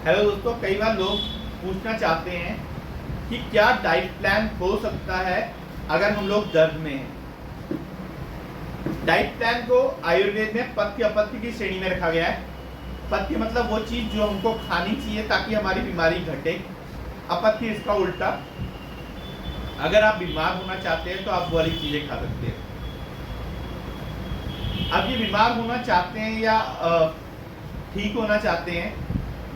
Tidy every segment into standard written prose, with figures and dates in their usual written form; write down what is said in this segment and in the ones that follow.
Hello दोस्तों, कई बार लोग पूछना चाहते हैं कि क्या डाइट प्लान हो सकता है अगर हम लोग दर्द में हैं। डाइट प्लान को आयुर्वेद में पथ्य अपथ्य की श्रेणी में रखा गया है। पथ्य मतलब वो चीज जो हमको खानी चाहिए ताकि हमारी बीमारी घटे। अपथ्य इसका उल्टा, अगर आप बीमार होना चाहते हैं तो आप वो वाली चीजें खा सकते हैं। अब ये बीमार होना चाहते हैं या ठीक होना चाहते हैं,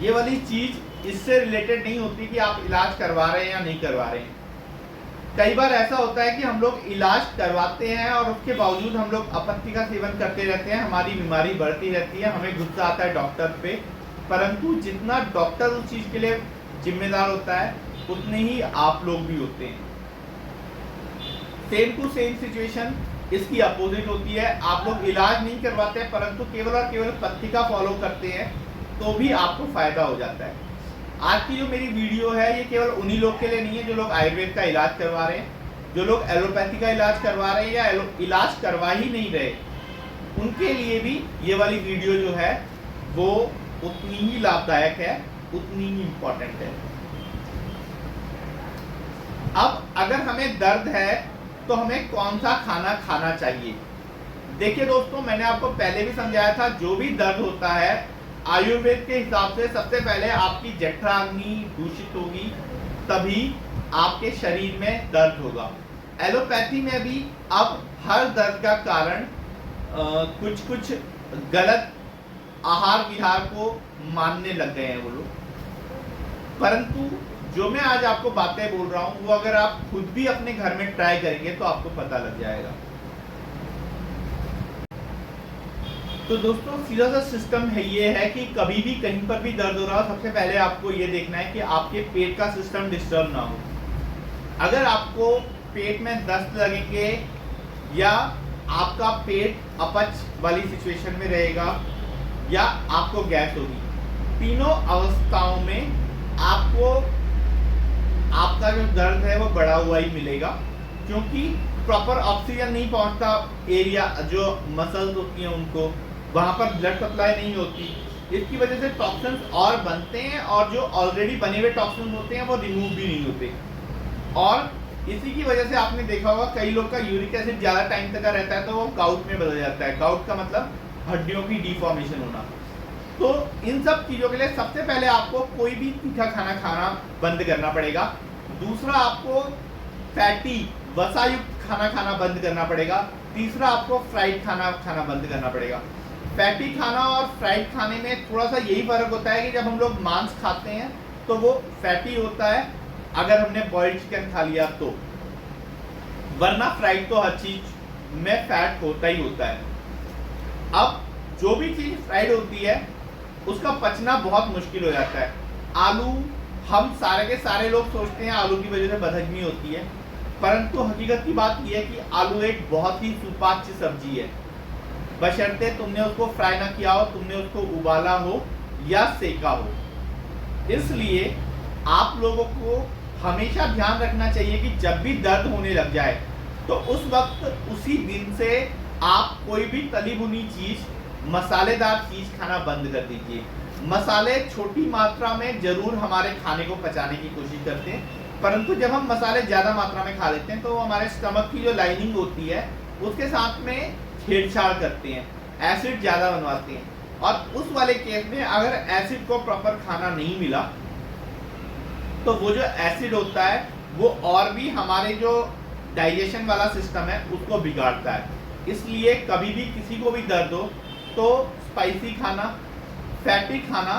ये वाली चीज इससे रिलेटेड नहीं होती कि आप इलाज करवा रहे हैं या नहीं करवा रहे हैं। कई बार ऐसा होता है कि हम लोग इलाज करवाते हैं और उसके बावजूद हम लोग अपथ्य का सेवन करते रहते हैं, हमारी बीमारी बढ़ती रहती है, हमें गुस्सा आता है डॉक्टर पे। परंतु जितना डॉक्टर उस चीज के लिए जिम्मेदार होता है उतने ही आप लोग भी होते हैं। सेम टू सेम सिचुएशन इसकी अपोजिट होती है। आप लोग इलाज नहीं करवाते हैं परंतु केवल और केवल पथ्य का फॉलो करते हैं तो भी आपको फायदा हो जाता है। आज की जो मेरी वीडियो है ये केवल उन्हीं लोग के लिए नहीं है जो लोग आयुर्वेद का इलाज करवा रहे हैं, जो लोग एलोपैथी का इलाज करवा रहे हैं या इलाज करवा ही नहीं रहे, उनके लिए भी ये वाली वीडियो जो है वो उतनी ही लाभदायक है, उतनी ही इम्पोर्टेंट है। अब अगर हमें दर्द है तो हमें कौन सा खाना खाना चाहिए। देखिए दोस्तों, मैंने आपको पहले भी समझाया था, जो भी दर्द होता है आयुर्वेद के हिसाब से सबसे पहले आपकी जठराग्नि दूषित होगी, तभी आपके शरीर में दर्द होगा। एलोपैथी में भी अब हर दर्द का कारण कुछ कुछ गलत आहार विहार को मानने लग गए हैं वो लोग। परंतु जो मैं आज आपको बातें बोल रहा हूं वो अगर आप खुद भी अपने घर में ट्राई करेंगे तो आपको पता लग जाएगा। तो दोस्तों, सीधा सा सिस्टम है ये है कि कभी भी कहीं पर भी दर्द हो रहा हो, सबसे पहले आपको ये देखना है कि आपके पेट का सिस्टम डिस्टर्ब ना हो। अगर आपको पेट में दस्त लगेंगे या आपका पेट अपच वाली सिचुएशन में रहेगा या आपको गैस होगी, तीनों अवस्थाओं में आपको आपका जो दर्द है वो बढ़ा हुआ ही मिलेगा, क्योंकि प्रॉपर ऑक्सीजन नहीं पहुंचता एरिया जो मसल्स होती हैं उनको, वहां पर ब्लड सप्लाई नहीं होती। इसकी वजह से टॉक्सिन्स और बनते हैं और जो ऑलरेडी बने हुए टॉक्सिन्स होते हैं वो रिमूव भी नहीं होते। और इसी की वजह से आपने देखा होगा कई लोग का यूरिक एसिड ज्यादा टाइम तक का रहता है तो वो गाउट में बदल जाता है। गाउट का मतलब हड्डियों की डिफॉर्मेशन होना। तो इन सब चीजों के लिए सबसे पहले आपको कोई भी तीखा खाना खाना बंद करना पड़ेगा। दूसरा, आपको फैटी वसायुक्त खाना खाना बंद करना पड़ेगा। तीसरा, आपको फ्राइड खाना खाना बंद करना पड़ेगा। फैटी खाना और फ्राइड खाने में थोड़ा सा यही फर्क होता है कि जब हम लोग मांस खाते हैं तो वो फैटी होता है अगर हमने बॉइल्ड चिकन खा लिया तो, वरना फ्राइड तो हर चीज में फैट होता ही होता है। अब जो भी चीज फ्राइड होती है उसका पचना बहुत मुश्किल हो जाता है। आलू, हम सारे के सारे लोग सोचते हैं आलू की वजह से बदहजमी होती है, परंतु हकीकत की बात यह है कि आलू एक बहुत ही सुपाच्य सब्जी है, बशर्ते तुमने उसको फ्राई ना किया हो, तुमने उसको उबाला हो या सेका हो। इसलिए आप लोगों को हमेशा ध्यान रखना चाहिए कि जब भी दर्द होने लग जाए तो उस वक्त उसी दिन से आप कोई भी तली भुनी चीज, मसालेदार चीज खाना बंद कर दीजिए। मसाले छोटी मात्रा में जरूर हमारे खाने को पचाने की कोशिश करते हैं, परंतु जब हम मसाले ज्यादा मात्रा में खा लेते हैं तो हमारे स्टमक की जो लाइनिंग होती है उसके साथ में छेड़छाड़ करते हैं, एसिड ज्यादा बनवाते हैं। और उस वाले केस में अगर एसिड को प्रॉपर खाना नहीं मिला तो वो जो एसिड होता है वो और भी हमारे जो डाइजेशन वाला सिस्टम है उसको बिगाड़ता है। इसलिए कभी भी किसी को भी दर्द हो तो स्पाइसी खाना, फैटी खाना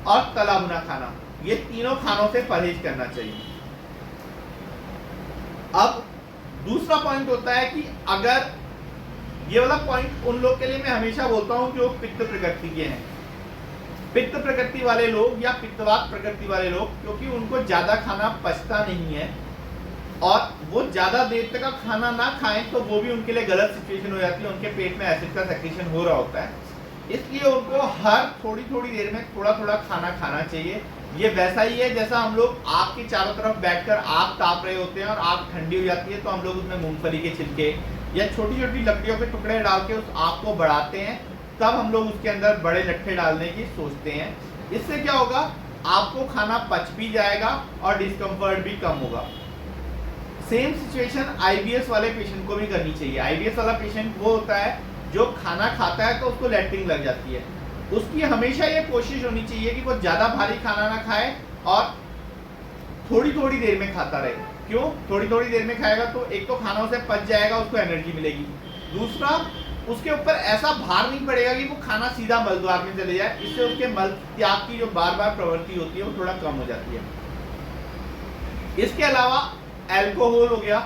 और तला भुना खाना, ये तीनों खानों से परहेज करना चाहिए। अब दूसरा पॉइंट होता है कि अगर ये वाला पॉइंट उन लोग के लिए मैं हमेशा बोलता हूं जो पित्त प्रकृति के हैं। पित्त प्रकृति वाले लोग या पित्तवात प्रकृति वाले लोग, क्योंकि उनको ज्यादा खाना पचता नहीं है और वो ज्यादा देर तक का खाना ना खाएं तो वो भी उनके लिए गलत सिचुएशन हो जाती है, उनके पेट में एसिड का सेक्रेशन हो रहा होता है। इसलिए उनको हर थोड़ी थोड़ी देर में थोड़ा थोड़ा खाना खाना चाहिए। ये वैसा ही है जैसा हम लोग आग के चारों तरफ बैठकर आग ताप रहे होते हैं और आग ठंडी हो जाती है तो हम लोग उसमें मूंगफली के छिलके या छोटी छोटी लकड़ियों के टुकड़े डाल के उस आग को बढ़ाते हैं, तब हम लोग उसके अंदर बड़े लट्ठे डालने की सोचते हैं। इससे क्या होगा, आपको खाना पच भी जाएगा और डिस्कम्फर्ट भी कम होगा। सेम सिचुएशन आईबीएस वाले पेशेंट को भी करनी चाहिए। आईबीएस वाला पेशेंट वो होता है जो खाना खाता है तो उसको लैट्रिन लग जाती है। उसकी हमेशा ये कोशिश होनी चाहिए कि वो ज़्यादा भारी खाना ना खाए और थोड़ी थोड़ी देर में खाता रहे। क्यों? थोड़ी थोड़ी देर में खाएगा तो एक तो खाना उसे पच जाएगा, उसको एनर्जी मिलेगी। दूसरा, उसके ऊपर ऐसा भार नहीं पड़ेगा कि वो खाना सीधा मल द्वार में चले जाए। इससे उसके मल त्याग की जो बार बार प्रवृत्ति होती है वो थोड़ा कम हो जाती है। इसके अलावा अल्कोहल हो गया,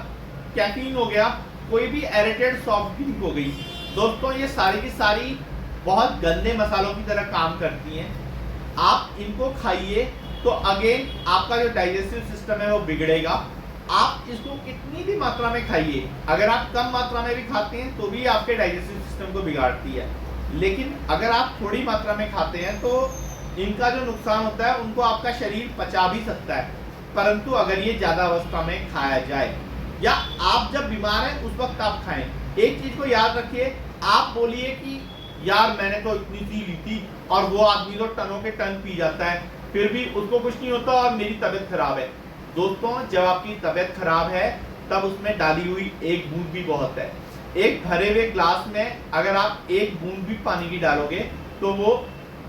कैफीन हो गया, कोई भी एरेटेड सॉफ्ट ड्रिंक हो गई, दोस्तों ये सारी की सारी बहुत गंदे मसालों की तरह काम करती हैं। आप इनको खाइए तो अगेन आपका जो डाइजेस्टिव सिस्टम है वो बिगड़ेगा। आप इसको कितनी भी मात्रा में खाइए, अगर आप कम मात्रा में भी खाते हैं तो भी आपके डाइजेस्टिव सिस्टम को बिगाड़ती है। लेकिन अगर आप थोड़ी मात्रा में खाते हैं तो इनका जो नुकसान होता है उनको आपका शरीर पचा भी सकता है, परंतु अगर ये ज्यादा अवस्था में खाया जाए या आप जब बीमार हैं उस वक्त आप खाएं। एक चीज को याद रखिए, आप बोलिए कि यार मैंने तो इतनी सी ली थी और वो आदमी तो टनों के टन पी जाता है फिर भी उसको कुछ नहीं होता और मेरी तबीयत खराब है। दोस्तों जब आपकी तबीयत खराब है तब उसमें डाली हुई एक बूंद भी बहुत है। एक भरे हुए ग्लास में अगर आप एक बूंद भी पानी की डालोगे तो वो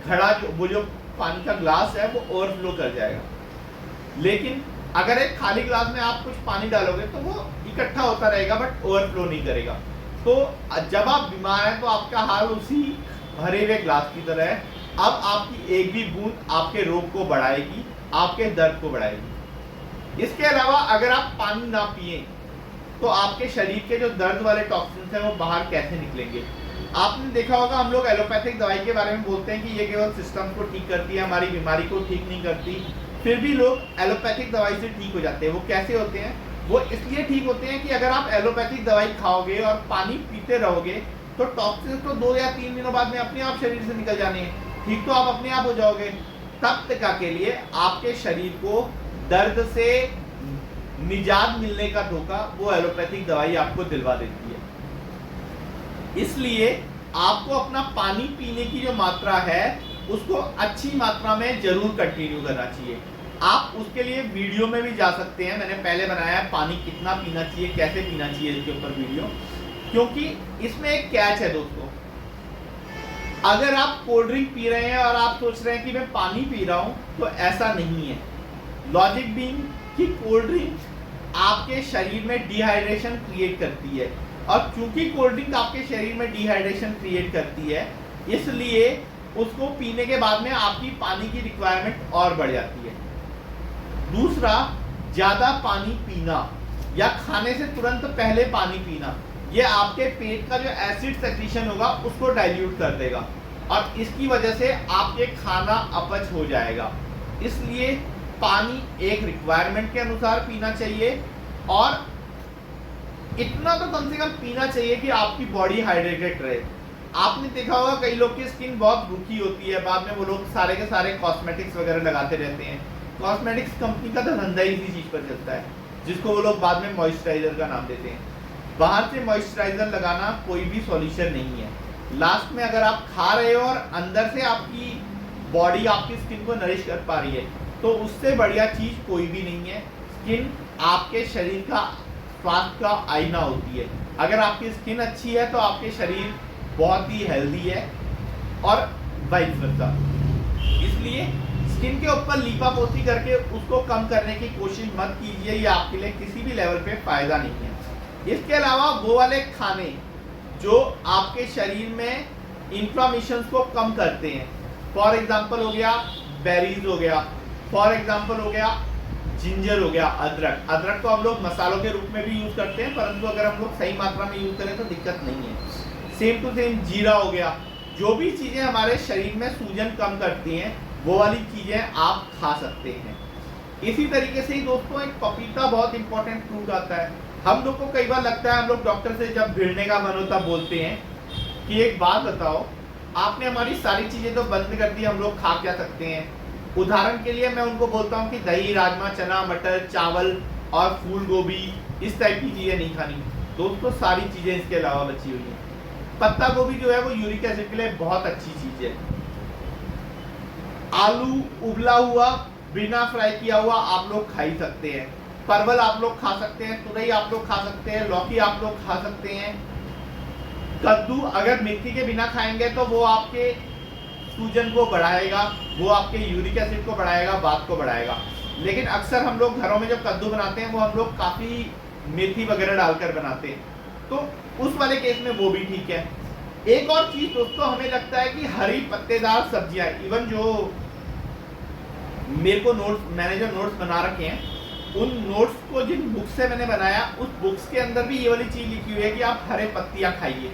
घड़ा वो जो पानी का ग्लास है वो ओवरफ्लो कर जाएगा। लेकिन अगर एक खाली ग्लास में आप कुछ पानी डालोगे तो वो इकट्ठा होता रहेगा बट ओवरफ्लो नहीं करेगा। तो जब आप बीमार हैं तो आपका हाल उसी भरे हुए ग्लास की तरह है। अब आपकी एक भी बूंद आपके रोग को बढ़ाएगी, आपके दर्द को बढ़ाएगी। इसके अलावा अगर आप पानी ना पिए तो आपके शरीर के जो दर्द वाले टॉक्सिन्स हैं वो बाहर कैसे निकलेंगे। आपने देखा होगा हम लोग एलोपैथिक दवाई के बारे में बोलते हैं कि ये केवल सिस्टम को ठीक करती है, हमारी बीमारी को ठीक नहीं करती, फिर भी लोग एलोपैथिक दवाई से ठीक हो जाते हैं। वो कैसे होते हैं? वो इसलिए ठीक होते हैं कि अगर आप एलोपैथिक दवाई खाओगे और पानी पीते रहोगे तो टॉक्सिन्स तो 2 या 3 दिनों बाद में अपने आप शरीर से निकल जाने हैं, ठीक तो आप अपने आप हो जाओगे। तब तक के लिए आपके शरीर को दर्द से निजात मिलने का धोखा वो एलोपैथिक दवाई आपको दिलवा देती है। इसलिए आपको अपना पानी पीने की जो मात्रा है उसको अच्छी मात्रा में जरूर कंटिन्यू करना चाहिए। आप उसके लिए वीडियो में भी जा सकते हैं, मैंने पहले बनाया है पानी कितना पीना चाहिए, कैसे पीना चाहिए इसके ऊपर वीडियो। क्योंकि इसमें एक कैच है दोस्तों, अगर आप कोल्ड ड्रिंक पी रहे हैं और आप सोच रहे हैं कि मैं पानी पी रहा हूं तो ऐसा नहीं है। लॉजिक बीइंग कि कोल्ड ड्रिंक आपके शरीर में डिहाइड्रेशन क्रिएट करती है और चूंकि कोल्ड ड्रिंक आपके शरीर में डिहाइड्रेशन क्रिएट करती है इसलिए उसको पीने के बाद में आपकी पानी की रिक्वायरमेंट और बढ़ जाती है। दूसरा, ज्यादा पानी पीना या खाने से तुरंत पहले पानी पीना ये आपके पेट का जो एसिड सेक्रीशन होगा उसको डाइल्यूट कर देगा और इसकी वजह से आपके खाना अपच हो जाएगा। इसलिए पानी एक रिक्वायरमेंट के अनुसार पीना चाहिए और इतना तो कम से कम पीना चाहिए कि आपकी बॉडी हाइड्रेटेड रहे। आपने देखा होगा कई लोग की स्किन बहुत रूखी होती है, बाद में वो लोग सारे के सारे कॉस्मेटिक्स वगैरह लगाते रहते हैं। कॉस्मेटिक्स कंपनी का तो धंधा ही इसी चीज पर चलता है जिसको वो लोग बाद में मॉइस्चराइजर का नाम देते हैं। बाहर से मॉइस्चराइजर लगाना कोई भी सॉल्यूशन नहीं है। लास्ट में अगर आप खा रहे हो और अंदर से आपकी बॉडी आपकी स्किन को नरिश कर पा रही है तो उससे बढ़िया चीज कोई भी नहीं है। स्किन आपके शरीर का स्वास्थ्य का आईना होती है। अगर आपकी स्किन अच्छी है तो आपके शरीर बहुत ही हेल्दी है और वाइस वर्सा। इसलिए स्किन के ऊपर लीपापोती करके उसको कम करने की कोशिश मत कीजिए, ये आपके लिए किसी भी लेवल पे फायदा नहीं है। इसके अलावा वो वाले खाने जो आपके शरीर में इन्फ्लामेशन को कम करते हैं, फॉर एग्जाम्पल हो गया बेरीज हो गया, फॉर एग्जाम्पल हो गया जिंजर हो गया, अदरक। अदरक को हम लोग मसालों के रूप में भी यूज करते हैं परंतु अगर हम लोग सही मात्रा में यूज करें तो दिक्कत नहीं है। सेम टू सेम जीरा हो गया। जो भी चीजें हमारे शरीर में सूजन कम करती हैं वो वाली चीजें आप खा सकते हैं। इसी तरीके से ही दोस्तों एक पपीता बहुत इंपॉर्टेंट फ्रूट आता है। हम लोग को कई बार लगता है, हम लोग डॉक्टर से जब भिड़ने का मन होता बोलते हैं कि एक बात बताओ आपने हमारी सारी चीजें तो बंद कर दी, हम लोग खा क्या सकते हैं। उदाहरण के लिए मैं उनको बोलता हूँ कि दही, राजमा, चना, मटर, चावल और फूल गोभी इस टाइप की चीजें नहीं खानी। दोस्तों सारी चीजें इसके अलावा बची हुई हैं। पत्ता गोभी जो है वो यूरिक एसिड के लिए बहुत अच्छी चीज है। आलू उबला हुआ बिना फ्राई किया हुआ आप लोग खा ही सकते हैं, परवल आप लोग खा सकते हैं, तुरई आप लोग खा सकते हैं, लौकी आप लोग खा सकते हैं। कद्दू अगर मेथी के बिना खाएंगे तो वो आपके सूजन को बढ़ाएगा, वो आपके यूरिक एसिड को बढ़ाएगा, बात को बढ़ाएगा। लेकिन अक्सर हम लोग घरों में जब कद्दू बनाते हैं वो हम लोग काफ़ी मेथी वगैरह डालकर बनाते हैं, तो उस वाले केस में वो भी ठीक है। एक और चीज़ दोस्तों, हमें लगता है कि हरी पत्तेदार सब्जियां, इवन जो मेरे को मैंने जो नोट्स बना रखे हैं, उन नोट्स को जिन बुक्स से मैंने बनाया उस बुक्स के अंदर भी ये वाली चीज़ लिखी हुई है कि आप हरे पत्तियां खाइए।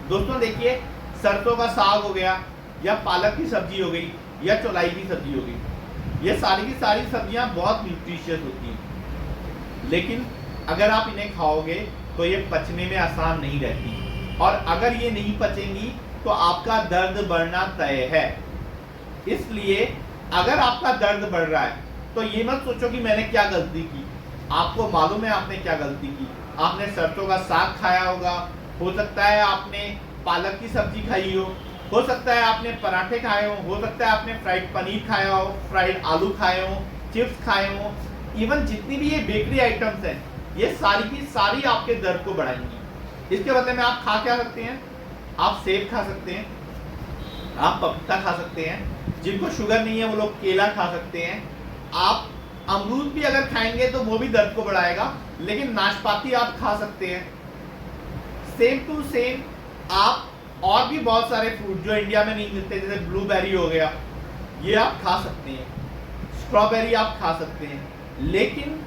दोस्तों देखिए, सरसों का साग हो गया, या पालक की सब्जी हो गई, या चौलाई की सब्जी हो गई, ये सारी की सारी सब्जियां बहुत न्यूट्रिशियस होती हैं, लेकिन अगर आप इन्हें खाओगे तो ये पचने में आसान नहीं रहती, और अगर ये नहीं पचेंगी तो आपका दर्द बढ़ना तय है। इसलिए अगर आपका दर्द बढ़ रहा है तो ये मत सोचो कि मैंने क्या गलती की। आपको मालूम है आपने क्या गलती की। आपने सरसों का साग खाया होगा, हो सकता है आपने पालक की सब्जी खाई हो सकता है आपने पराठे खाए हो सकता है आपने फ्राइड पनीर खाया हो, फ्राइड आलू खाए हो, चिप्स खाए हो। इवन जितनी भी ये बेकरी आइटम्स हैं, ये सारी की सारी आपके दर्द को बढ़ाएंगी। इसके बदले में आप खा क्या सकते हैं? आप सेब खा सकते हैं, आप पपीता खा सकते हैं, जिनको शुगर नहीं है वो लोग केला खा सकते हैं। आप अमरूद भी अगर खाएंगे तो वो भी दर्द को बढ़ाएगा, लेकिन नाशपाती आप खा सकते हैं। सेम टू सेम आप और भी बहुत सारे फ्रूट जो इंडिया में नहीं मिलते, जैसे ब्लूबेरी हो गया, ये आप खा सकते हैं, स्ट्रॉबेरी आप खा सकते हैं, लेकिन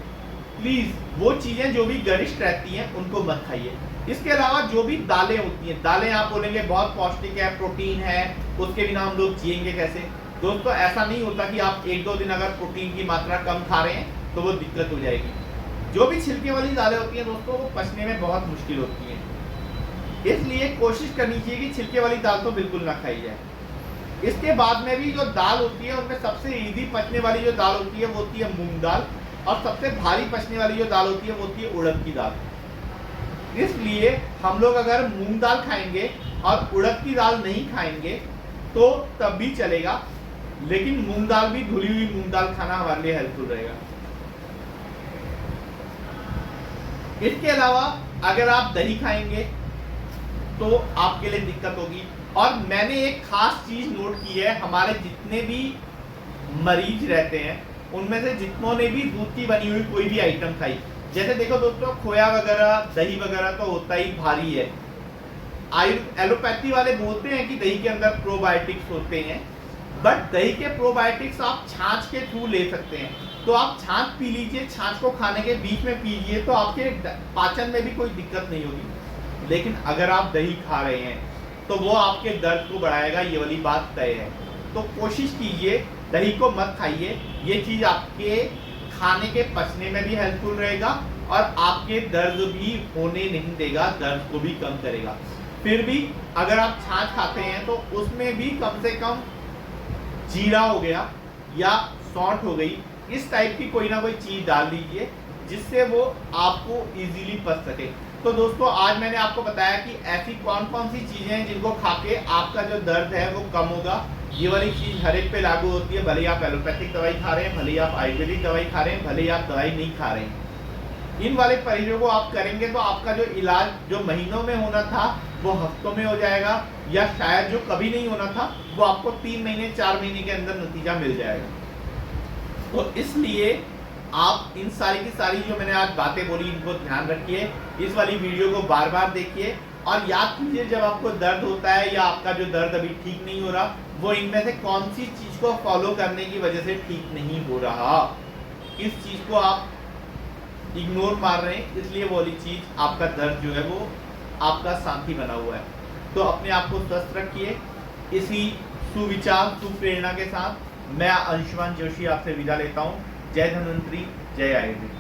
प्लीज वो चीजें जो भी गरिष्ठ रहती हैं उनको मत खाइए। इसके अलावा जो भी दालें होती हैं, दालें आप बोलेंगे बहुत पौष्टिक है, प्रोटीन है, उसके बिना हम लोग जिएंगे कैसे? दोस्तों ऐसा नहीं होता कि आप 1-2 दिन अगर प्रोटीन की मात्रा कम खा रहे हैं तो वो दिक्कत हो जाएगी। जो भी छिलके वाली दालें होती हैं दोस्तों, वो पचने में बहुत मुश्किल होती हैं, इसलिए कोशिश करनी चाहिए कि छिलके वाली दाल तो बिल्कुल ना खाई जाए। इसके बाद में भी जो दाल होती है उनमें सबसे इजी पचने वाली जो दाल होती है वो होती है मूंग दाल, और सबसे भारी पचने वाली जो दाल होती है वो होती है उड़द की दाल। इसलिए हम लोग अगर मूंग दाल खाएंगे और उड़द की दाल नहीं खाएंगे तो तब भी चलेगा, लेकिन मूंग दाल भी, धुली हुई मूंग दाल खाना हमारे लिए हेल्पफुल रहेगा। इसके अलावा अगर आप दही खाएंगे तो आपके लिए दिक्कत होगी। और मैंने एक खास चीज नोट की है, हमारे जितने भी मरीज रहते हैं उनमें से जितनों ने भी दूध की बनी हुई कोई भी आइटम खाई, जैसे देखो दोस्तों, खोया वगैरह, दही वगैरह तो होता ही भारी है। एलोपैथी वाले बोलते हैं कि दही के अंदर प्रोबायोटिक्स होते हैं, बट दही के प्रोबायोटिक्स आप छाछ के थ्रू ले सकते हैं। तो आप छाछ पी लीजिए, छाछ को खाने के बीच में पीजिए, तो आपके पाचन में भी कोई दिक्कत नहीं होगी। लेकिन अगर आप दही खा रहे हैं तो वो आपके दर्द को बढ़ाएगा, ये वाली बात तय है। तो कोशिश कीजिए दही को मत खाइए, ये चीज़ आपके खाने के पचने में भी हेल्पफुल रहेगा और आपके दर्द भी होने नहीं देगा, दर्द को भी कम करेगा। फिर भी अगर आप छाछ खाते हैं तो उसमें भी कम से कम जीरा हो गया या सौंठ हो गई, इस टाइप की कोई ना कोई चीज़ डाल दीजिए जिससे वो आपको इजीली पच सके। तो दोस्तों आज मैंने आपको बताया कि ऐसी कौन कौन सी चीज़ें हैं जिनको खा के आपका जो दर्द है वो कम होगा। ये वाली चीज़ हर एक पे लागू होती है, भले ही आप एलोपैथिक दवाई खा रहे हैं, भले ही आप आयुर्वेदिक दवाई खा रहे हैं, भले ही आप दवाई नहीं खा रहे हैं। इन वाले परिचयों को आप करेंगे तो आपका जो इलाज जो महीनों में होना था वो हफ्तों में हो जाएगा, या शायद जो कभी नहीं होना था वो आपको 3 महीने 4 महीने के अंदर नतीजा मिल जाएगा। तो इसलिए आप इन सारी की सारी जो मैंने आज बातें बोली इनको ध्यान रखिए, इस वाली वीडियो को बार बार देखिए और याद कीजिए जब आपको दर्द होता है या आपका जो दर्द अभी ठीक नहीं हो रहा वो इनमें से कौन सी चीज को फॉलो करने की वजह से ठीक नहीं हो रहा, इस चीज को आप इग्नोर मार रहे हैं, इसलिए वो वाली चीज आपका दर्द जो है वो आपका साथी बना हुआ है। तो अपने आप को स्वस्थ रखिए। इसी सुविचार सुप्रेरणा के साथ मैं अंशुमान जोशी आपसे विदा लेता हूँ। जय धन्वंतरी, जय आयुर्वेद।